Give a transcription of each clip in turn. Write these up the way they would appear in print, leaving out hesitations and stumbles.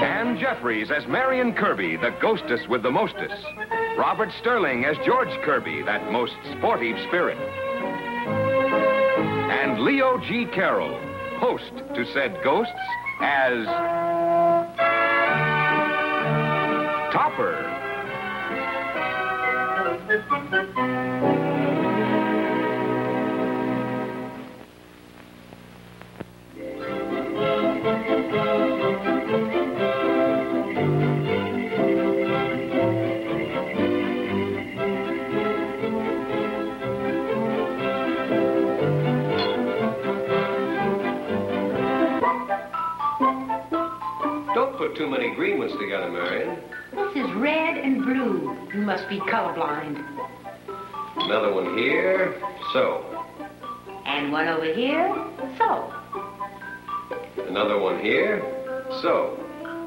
Ann Jeffries as Marion Kirby, the ghostess with the mostess. Robert Sterling as George Kirby, that most sportive spirit. And Leo G. Carroll, host to said ghosts, as Topper. Too many green ones together, Marion. This is red and blue. You must be colorblind. Another one here, so. And one over here, so. Another one here, so.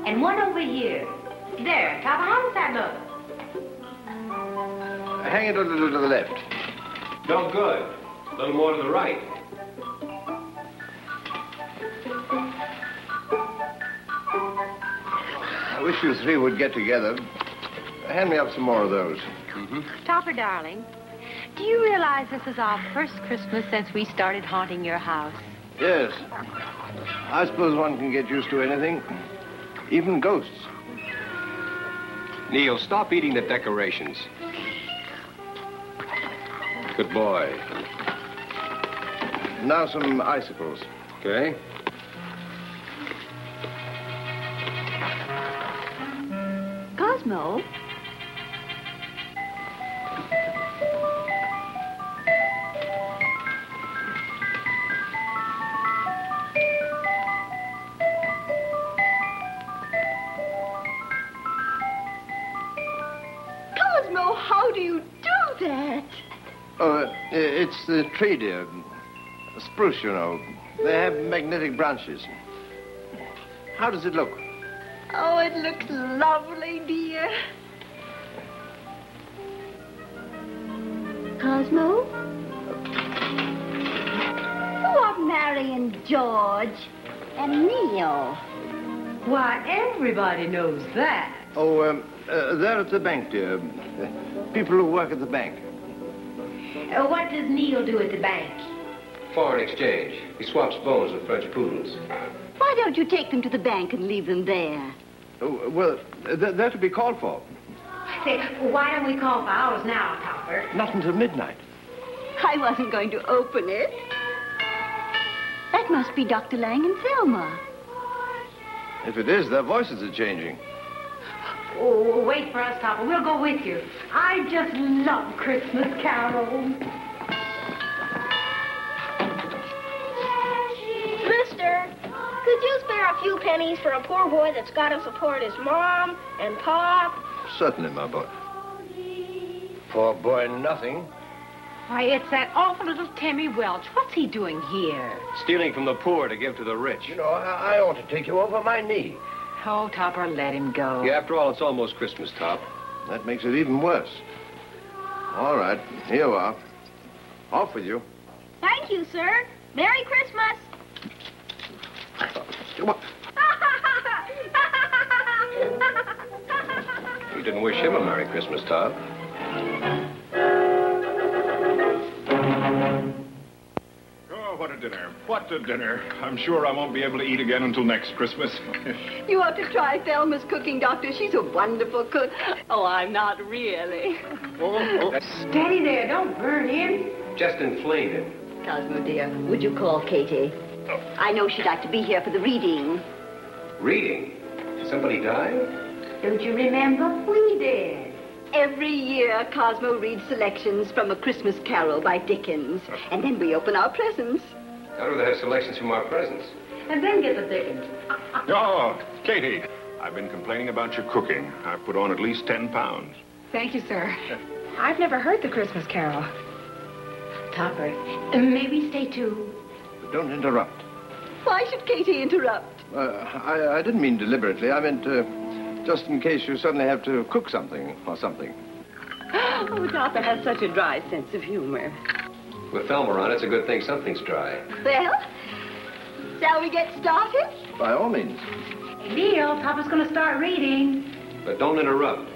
And one over here. There, Topper, how does that look? Hang it a little to the left. No good. A little more to the right. I wish you three would get together. Hand me up some more of those. Topper, darling, do you realize this is our first Christmas since we started haunting your house? Yes. I suppose one can get used to anything, even ghosts. Neil, stop eating the decorations. Good boy. Now some icicles. Okay. Cosmo? Cosmo, how do you do that? Oh, it's the tree, dear. Spruce, you know. They have magnetic branches. How does it look? Oh, it looks lovely, dear. Cosmo? Who are Mary and George and Neil? Why, everybody knows that. Oh, they're at the bank, dear. People who work at the bank. What does Neil do at the bank? Foreign exchange. He swaps bones with French poodles. Why don't you take them to the bank and leave them there? Oh, well, they're to be called for. Say, why don't we call for ours now, Topper? Not until midnight. I wasn't going to open it. That must be Dr. Lang and Thelma. If it is, their voices are changing. Oh, wait for us, Topper. We'll go with you. I just love Christmas carols. Mister, could you spare a few pennies for a poor boy that's got to support his mom and pop? Certainly, my boy. Poor boy, nothing. Why, it's that awful little Timmy Welch. What's he doing here? Stealing from the poor to give to the rich. You know, I ought to take you over my knee. Oh, Topper, let him go. Yeah, after all, it's almost Christmas, Top. That makes it even worse. All right, here you are. Off with you. Thank you, sir. Merry Christmas. What? You didn't wish him a Merry Christmas, Top. Oh, what a dinner. What a dinner. I'm sure I won't be able to eat again until next Christmas. You ought to try Thelma's cooking, Doctor. She's a wonderful cook. Oh, I'm not really. Steady there. Don't burn him. Just inflamed it. Cosmo, dear, would you call Katie? I know she'd like to be here for the reading. Reading? Somebody died? Don't you remember? We did. Every year, Cosmo reads selections from A Christmas Carol by Dickens. And then we open our presents. I'd rather have selections from our presents. And then get the Dickens. Oh, Katie, I've been complaining about your cooking. I've put on at least 10 pounds. Thank you, sir. I've never heard the Christmas Carol. Topper, maybe stay too. But don't interrupt. Why should Katie interrupt? I didn't mean deliberately. I meant just in case you suddenly have to cook something or something. Oh, Topper has such a dry sense of humor. With Thelma on, it's a good thing something's dry. Well, shall we get started? By all means. Hey, Neil, Papa's going to start reading. But don't interrupt.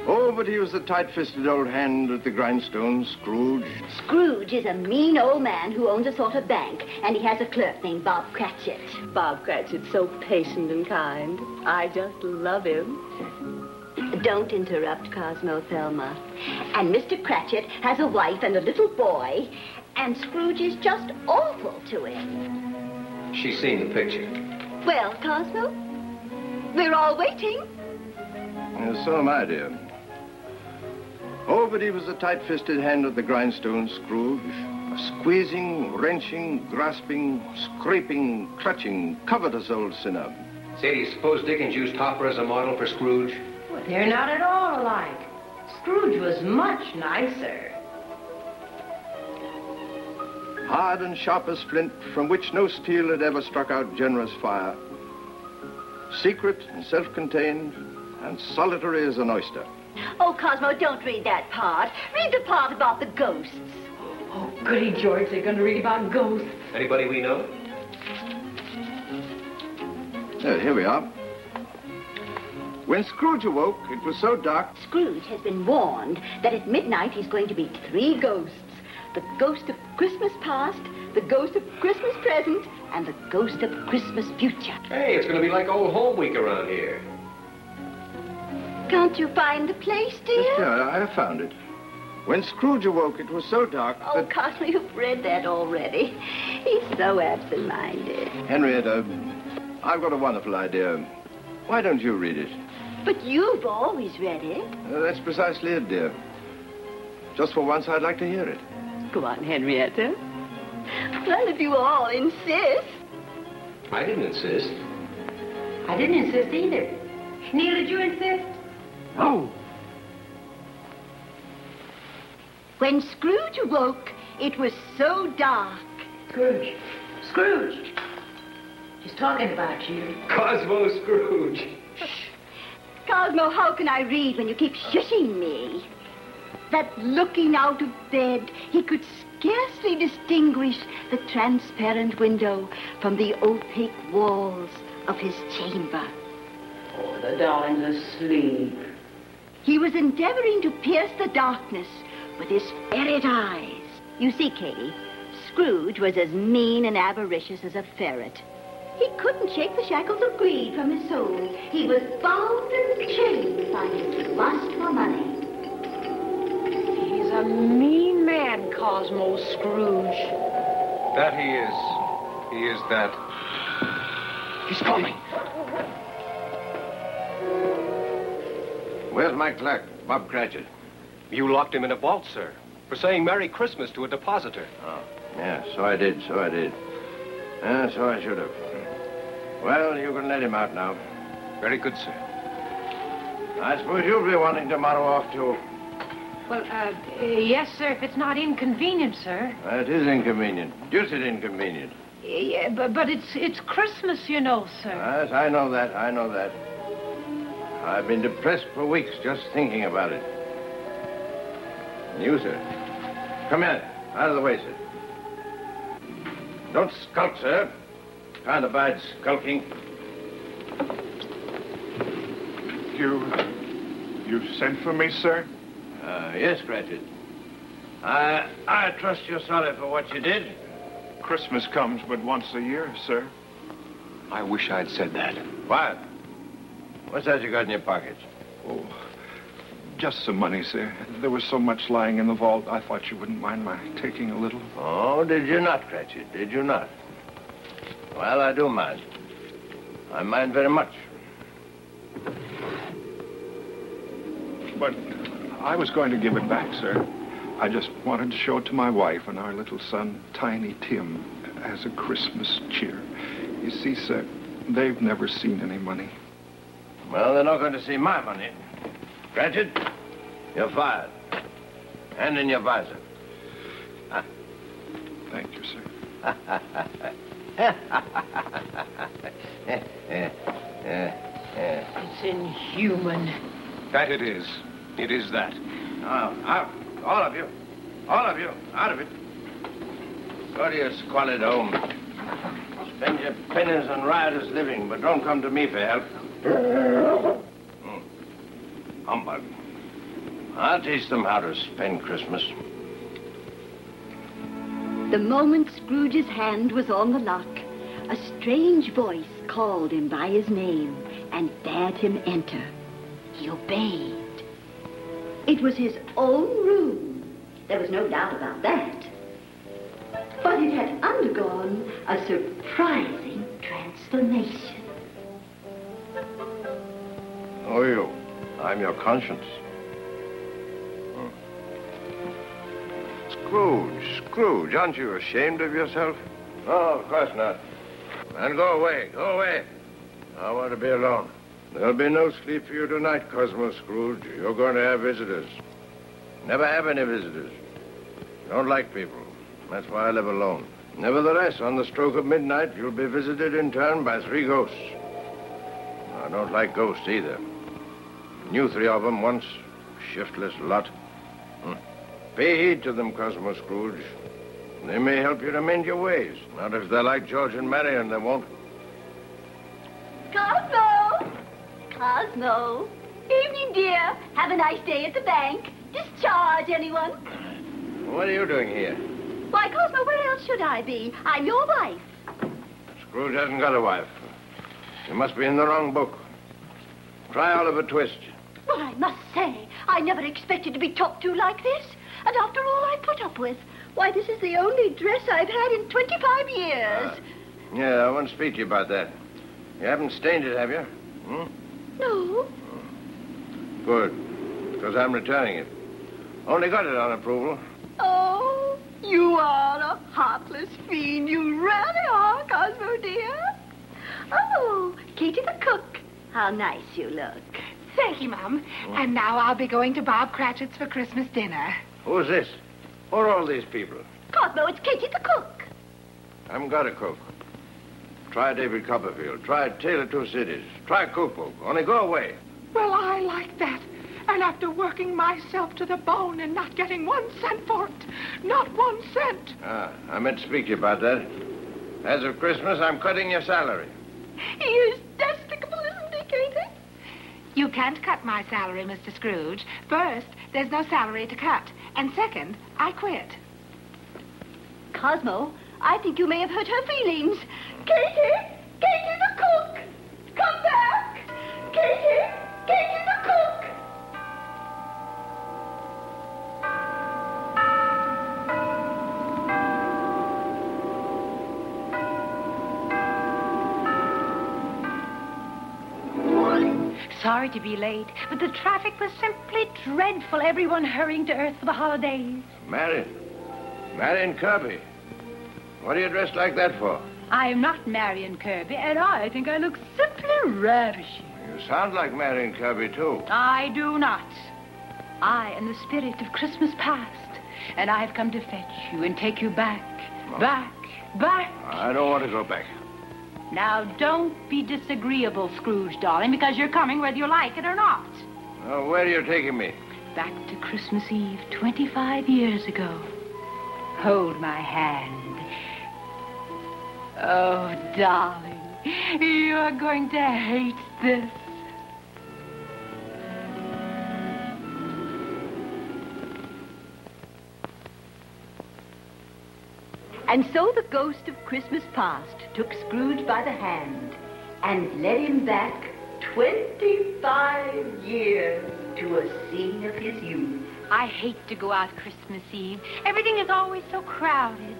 Oh, but he was a tight-fisted old hand with the grindstone, Scrooge. Scrooge is a mean old man who owns a sort of bank, and he has a clerk named Bob Cratchit. Bob Cratchit's so patient and kind. I just love him. Don't interrupt, Cosmo, Thelma. And Mr. Cratchit has a wife and a little boy, and Scrooge is just awful to him. She's seen the picture. Well, Cosmo, we're all waiting. So am I, dear. Oh, but he was a tight-fisted hand with the grindstone, Scrooge. A squeezing, wrenching, grasping, scraping, clutching, covetous old sinner. Say, do you suppose Dickens used Hopper as a model for Scrooge? Well, they're not at all alike. Scrooge was much nicer. Hard and sharp as flint, from which no steel had ever struck out generous fire. Secret and self-contained, and solitary as an oyster. Oh, Cosmo, don't read that part. Read the part about the ghosts. Oh, goody, George, they're going to read about ghosts. Anybody we know? Here we are. When Scrooge awoke, it was so dark. Scrooge has been warned that at midnight he's going to meet 3 ghosts. The ghost of Christmas past, the ghost of Christmas present, and the ghost of Christmas future. Hey, it's going to be like old home week around here. Can't you find the place, dear? Yes, dear, I have found it. When Scrooge awoke, it was so dark Oh, that... Cosmo, you've read that already. He's so absent-minded. Henrietta, I've got a wonderful idea. Why don't you read it? But you've always read it. That's precisely it, dear. Just for once, I'd like to hear it. Go on, Henrietta. Well, if you all insist. I didn't insist. I didn't insist either. Neil, did you insist? No. When Scrooge awoke, it was so dark. Scrooge. Scrooge. She's talking about you. Cosmo Scrooge. Cosmo, how can I read when you keep shushing me? That looking out of bed, he could scarcely distinguish the transparent window from the opaque walls of his chamber. Oh, the darling's asleep. He was endeavoring to pierce the darkness with his ferret eyes. You see, Katie, Scrooge was as mean and avaricious as a ferret. He couldn't shake the shackles of greed from his soul. He was bound and chained by his lust for money. He's a mean man, Cosmo Scrooge. That he is. He is that. He's coming. Where's my clerk, Bob Cratchit? You locked him in a vault, sir, for saying Merry Christmas to a depositor. Oh, yeah, so I did. So I should have. Well, you can let him out now. Very good, sir. I suppose you'll be wanting tomorrow off, too. Well, yes, sir, if it's not inconvenient, sir. It is inconvenient. Deuced inconvenient. Yeah, but it's Christmas, you know, sir. Yes, I know that. I've been depressed for weeks just thinking about it. And you, sir. Come here. Out of the way, sir. Don't skulk, sir. Can't abide skulking. You sent for me, sir? Yes, Cratchit. I trust you're sorry for what you did. Christmas comes but once a year, sir. I wish I'd said that. What? What's that you got in your pockets? Oh, just some money, sir. There was so much lying in the vault, I thought you wouldn't mind my taking a little. Oh, did you not, Cratchit? Did you not? Well, I do mind. I mind very much. But I was going to give it back, sir. I just wanted to show it to my wife and our little son, Tiny Tim, as a Christmas cheer. You see, sir, they've never seen any money. Well, they're not going to see my money. Cratchit, you're fired. Hand in your visor. Thank you, sir. It's inhuman. That it is. It is that. Out. All of you. All of you. Out of it. Go to your squalid home. Spend your pennies on riotous living, but don't come to me for help. Humbug. I'll teach them how to spend Christmas. The moment Scrooge's hand was on the lock, a strange voice called him by his name and bade him enter. He obeyed. It was his own room. There was no doubt about that. But it had undergone a surprising transformation. Who are you? I'm your conscience. Scrooge, aren't you ashamed of yourself? No, of course not. And go away. I want to be alone. There'll be no sleep for you tonight, Cosmo Scrooge. You're going to have visitors. Never have any visitors. Don't like people. That's why I live alone. Nevertheless, on the stroke of midnight, you'll be visited in turn by 3 ghosts. I don't like ghosts either. Knew 3 of them once. Shiftless lot. Pay heed to them, Cosmo Scrooge. They may help you to mend your ways. Not if they're like George and Marion, they won't. Cosmo. Evening, dear. Have a nice day at the bank. Discharge anyone? What are you doing here? Why, Cosmo, where else should I be? I'm your wife. Scrooge hasn't got a wife. You must be in the wrong book. Try Oliver Twist. Well, I must say, I never expected to be talked to like this. And after all I put up with, why, this is the only dress I've had in 25 years. Yeah, I want to speak to you about that. You haven't stained it, have you? No. Good, because I'm returning it. Only got it on approval. Oh, you are a heartless fiend. You really are, Cosmo, dear. Oh, Katie the cook. How nice you look. Thank you, Mum. And now I'll be going to Bob Cratchit's for Christmas dinner. Who's this? Who are all these people? Cosmo, it's Katie the cook. I haven't got a cook. Try David Copperfield. Try Taylor Two Cities. Try Cookbook. Only go away. Well, I like that. And after working myself to the bone and not getting 1 cent for it. Not 1 cent. I meant to speak to you about that. As of Christmas, I'm cutting your salary. He is despicable, isn't he, Katie? You can't cut my salary, Mr. Scrooge. First, there's no salary to cut. And second, I quit. Cosmo, I think you may have hurt her feelings. Katie! Katie the cook! Come back! Katie! Katie the cook! Sorry to be late, but the traffic was simply dreadful. Everyone hurrying to Earth for the holidays. Marion Kirby. What are you dressed like that for? I am not Marion Kirby, and I think I look simply ravishing. You sound like Marion Kirby, too. I do not. I am the spirit of Christmas past, and I've come to fetch you and take you back. Oh. Back. I don't want to go back. Now, don't be disagreeable, Scrooge, darling, because you're coming whether you like it or not. Where are you taking me? Back to Christmas Eve 25 years ago. Hold my hand. Oh, darling, you're going to hate this. And so the ghost of Christmas past took Scrooge by the hand and led him back 25 years to a scene of his youth. I hate to go out Christmas Eve. Everything is always so crowded.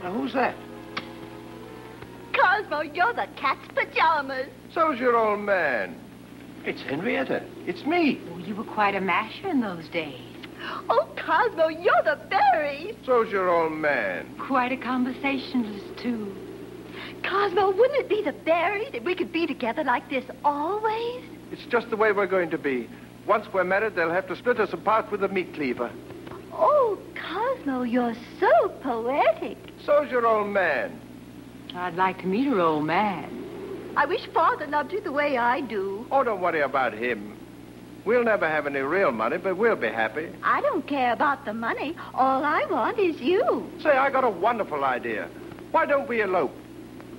Now, who's that? Cosmo, you're the cat's pajamas. So's your old man. It's Henrietta. It's me. Oh, you were quite a masher in those days. Oh, Cosmo, you're the berries. So's your old man. Quite a conversationalist, too. Cosmo, wouldn't it be the berries if we could be together like this always? It's just the way we're going to be. Once we're married, they'll have to split us apart with a meat cleaver. Oh, Cosmo, you're so poetic. So's your old man. I'd like to meet her old man. I wish Father loved you the way I do. Oh, don't worry about him. We'll never have any real money, but we'll be happy. I don't care about the money. All I want is you. Say, I got a wonderful idea. Why don't we elope?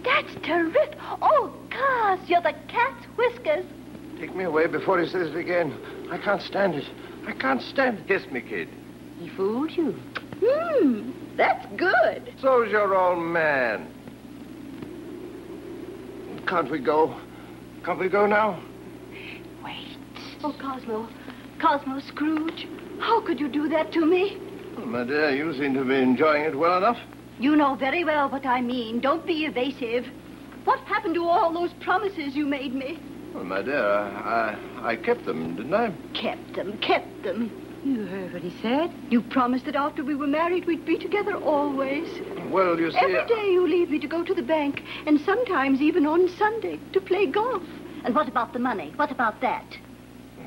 That's terrific. Oh, gosh, you're the cat's whiskers. Take me away before he says it again. I can't stand it. I can't stand it. Kiss me, kid. He fooled you. That's good. So's your old man. Can't we go? Can't we go now? Wait. Oh, Cosmo, Scrooge, how could you do that to me? Well, my dear, you seem to be enjoying it well enough. You know very well what I mean. Don't be evasive. What happened to all those promises you made me? Well, my dear, I kept them, didn't I? Kept them. You heard what he said. You promised that after we were married, we'd be together always. Well, you see... Every day you leave me to go to the bank, and sometimes even on Sunday to play golf. And what about the money? What about that?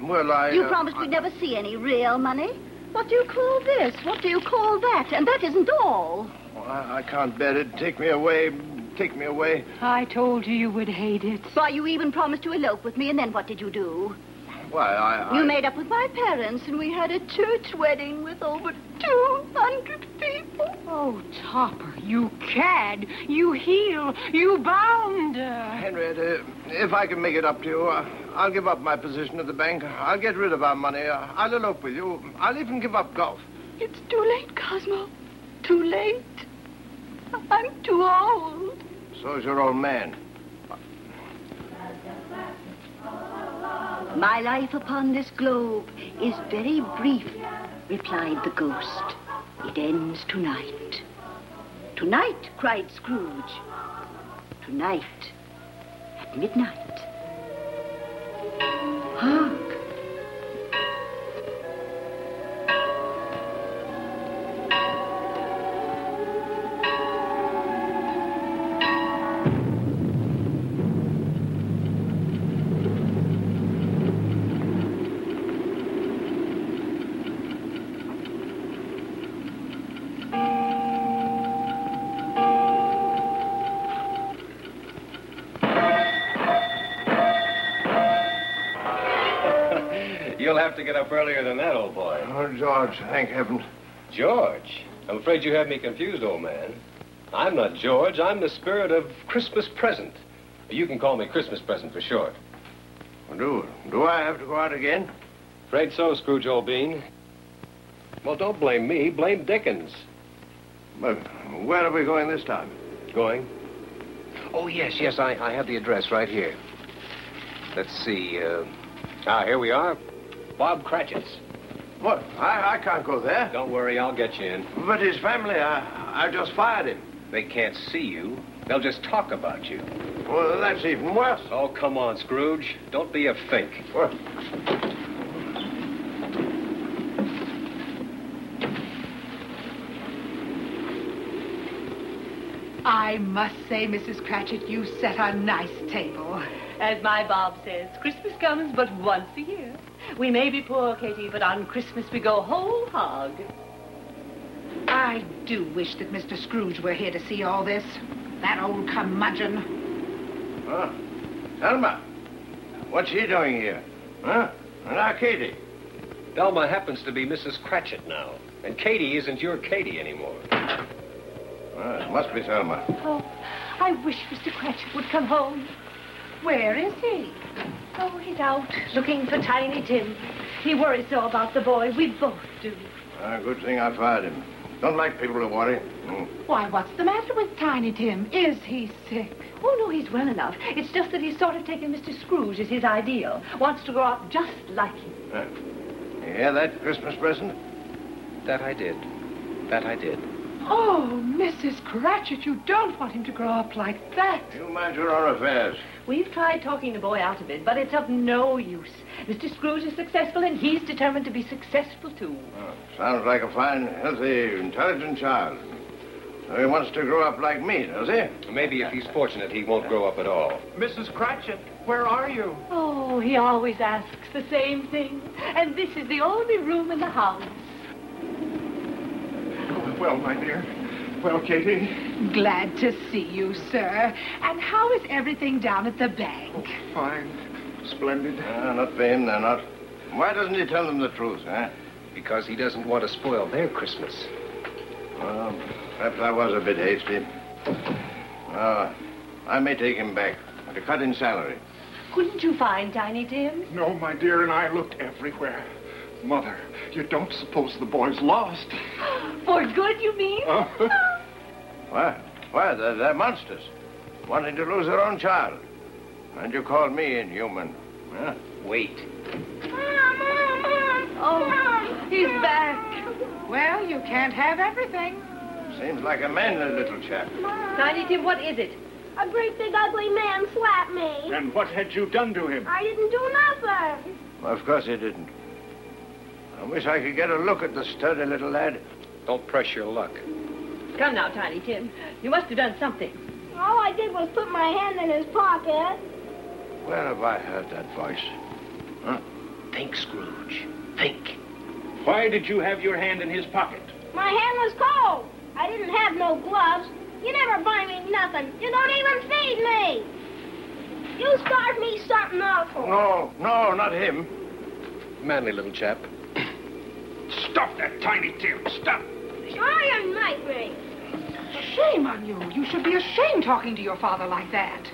Well, You promised we'd never see any real money. What do you call this? What do you call that? And that isn't all. I can't bear it. Take me away. Take me away. I told you would hate it. Why, you even promised to elope with me, and then what did you do? Why, You made up with my parents, and we had a church wedding with over 200 people. Oh, Topper, you cad, you heel, you bounder. Henrietta, if I can make it up to you, I'll give up my position at the bank. I'll get rid of our money. I'll elope with you. I'll even give up golf. It's too late, Cosmo. Too late. I'm too old. So's your old man. My life upon this globe is very brief, replied the ghost. It ends tonight. Tonight, cried Scrooge. Tonight, at midnight. Hark! You'll have to get up earlier than that, old boy. Oh, George, thank heaven. George? I'm afraid you have me confused, old man. I'm not George. I'm the spirit of Christmas present. You can call me Christmas present for short. Do I have to go out again? Afraid so, Scrooge, old bean. Well, don't blame me. Blame Dickens. But where are we going this time? Going? Oh, yes, I have the address right here. Let's see, here we are. Bob Cratchit's. What? I can't go there. Don't worry, I'll get you in. But his family, I just fired him. They can't see you. They'll just talk about you. Well, that's even worse. Oh, come on, Scrooge. Don't be a fink. What? I must say, Mrs. Cratchit, you set a nice table. As my Bob says, Christmas comes but once a year. We may be poor, Katie, but on Christmas we go whole hog. I do wish that Mr. Scrooge were here to see all this. That old curmudgeon. Huh? Thelma, what's he doing here? Huh? Now, Katie. Thelma happens to be Mrs. Cratchit now. And Katie isn't your Katie anymore. It must be Thelma. Oh, I wish Mr. Cratchit would come home. Where is he? Oh, he's out looking for Tiny Tim. He worries so about the boy. We both do. Good thing I fired him. Don't like people to worry. Why, what's the matter with Tiny Tim? Is he sick? Oh, no, he's well enough. It's just that he's sort of taken Mr. Scrooge as his ideal. Wants to grow up just like him. You hear that, Christmas present? That I did. Oh, Mrs. Cratchit, you don't want him to grow up like that. You mind your own affairs. We've tried talking the boy out of it, but it's of no use. Mr. Scrooge is successful, and he's determined to be successful, too. Sounds like a fine, healthy, intelligent child. So he wants to grow up like me, does he? Maybe if he's fortunate, he won't grow up at all. Mrs. Cratchit, where are you? Oh, he always asks the same thing. And this is the only room in the house. Well, my dear. Well, Katie. Glad to see you, sir. And how is everything down at the bank? Oh, fine. Splendid. Not for him, they're not. Why doesn't he tell them the truth, huh? Because he doesn't want to spoil their Christmas. Well, perhaps I was a bit hasty. I may take him back at a cut in salary. Couldn't you find Tiny Tim? No, my dear, and I looked everywhere. Mother, you don't suppose the boy's lost? For good, you mean? Why, they're monsters, wanting to lose their own child. And you call me inhuman. Huh? Wait. Oh, he's back. Well, you can't have everything. Seems like a manly little chap. Tiny Tim, what is it? A great big ugly man slapped me. And what had you done to him? I didn't do nothing. Well, of course he didn't. I wish I could get a look at the sturdy little lad. Don't press your luck. Come now, Tiny Tim. You must have done something. All I did was put my hand in his pocket. Where have I heard that voice? Huh? Think, Scrooge. Think. Why did you have your hand in his pocket? My hand was cold. I didn't have no gloves. You never buy me nothing. You don't even feed me. You starved me something awful. No, not him. Manly little chap. Stop that, Tiny Tim. Stop. Try and make me. Shame on you. You should be ashamed talking to your father like that.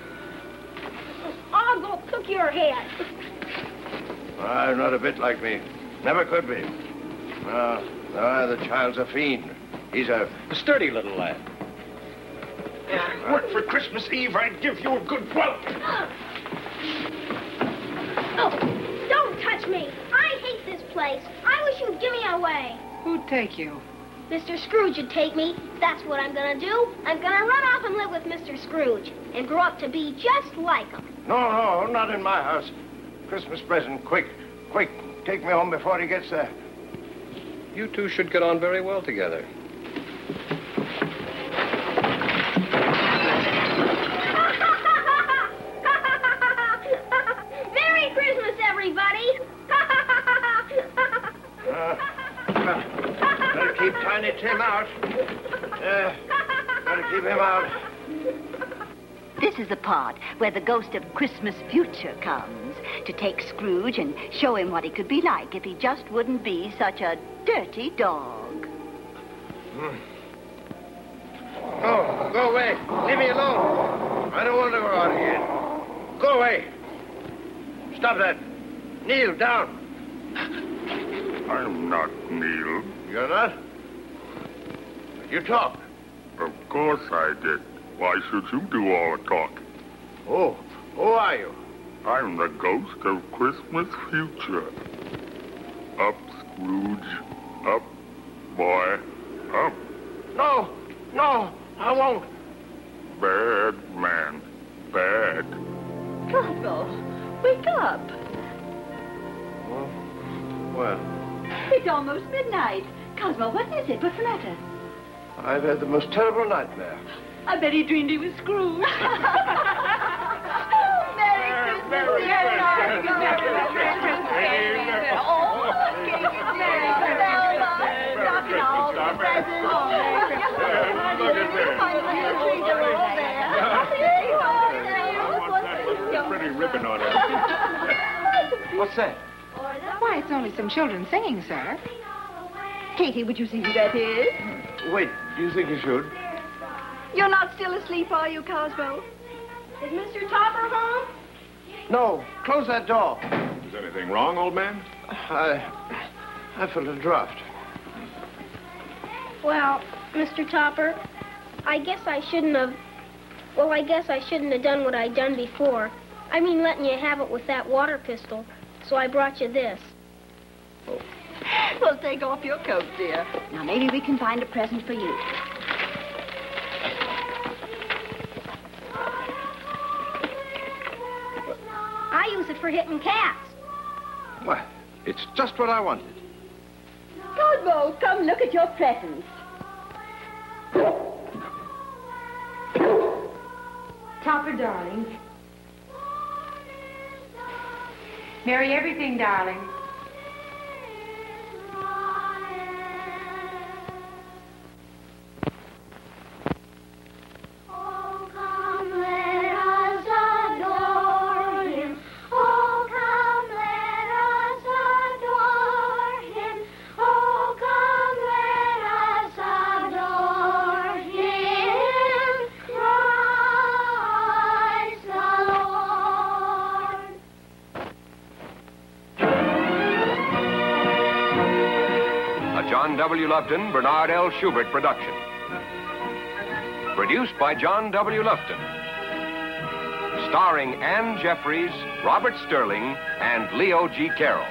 I'll go cook your head. Not a bit like me. Never could be. No, the child's a fiend. He's a sturdy little lad. Work for Christmas Eve, I'd give you a good whelp. Oh, don't touch me. I hate this place. I wish you'd give me away. Who'd take you? Mr. Scrooge would take me. That's what I'm gonna do. I'm gonna run off and live with Mr. Scrooge and grow up to be just like him. No, not in my house. Christmas present, quick. Take me home before he gets there. You two should get on very well together. Merry Christmas, everybody! Better keep Tiny Tim out. Better keep him out. This is the part where the ghost of Christmas future comes to take Scrooge and show him what he could be like if he just wouldn't be such a dirty dog. No, go away. Leave me alone. I don't want to go out again. Go away. Stop that. Kneel down. I'm not Neil. You're not? You talk. Of course I did. Why should you do all the talk? Oh, who are you? I'm the ghost of Christmas future. Up, Scrooge. Up, boy. Up. No, I won't. Bad man. Bad. Cosmo, wake up. Well, It's almost midnight. Cosmo, what is it? What's the matter? I've had the most terrible nightmare. I bet he dreamed he was Scrooge. Merry Christmas, Pretty ribbon on it. What's that? Why, it's only some children singing, sir. Katie, would you see who that is? Wait, do you think you should? You're not still asleep, are you, Cosmo? Is Mr. Topper home? No, close that door. Is anything wrong, old man? I felt a draft. Well, Mr. Topper, I guess I shouldn't have done what I'd done before. I mean, letting you have it with that water pistol. So I brought you this. Well, take off your coat, dear. Now, maybe we can find a present for you. I use it for hitting cats. Why, it's just what I wanted. Cosmo, come look at your presents. Topper, darling. Marry everything, darling. John W. Lufton, Bernard L. Schubert production. Produced by John W. Lufton. Starring Ann Jeffries, Robert Sterling, and Leo G. Carroll.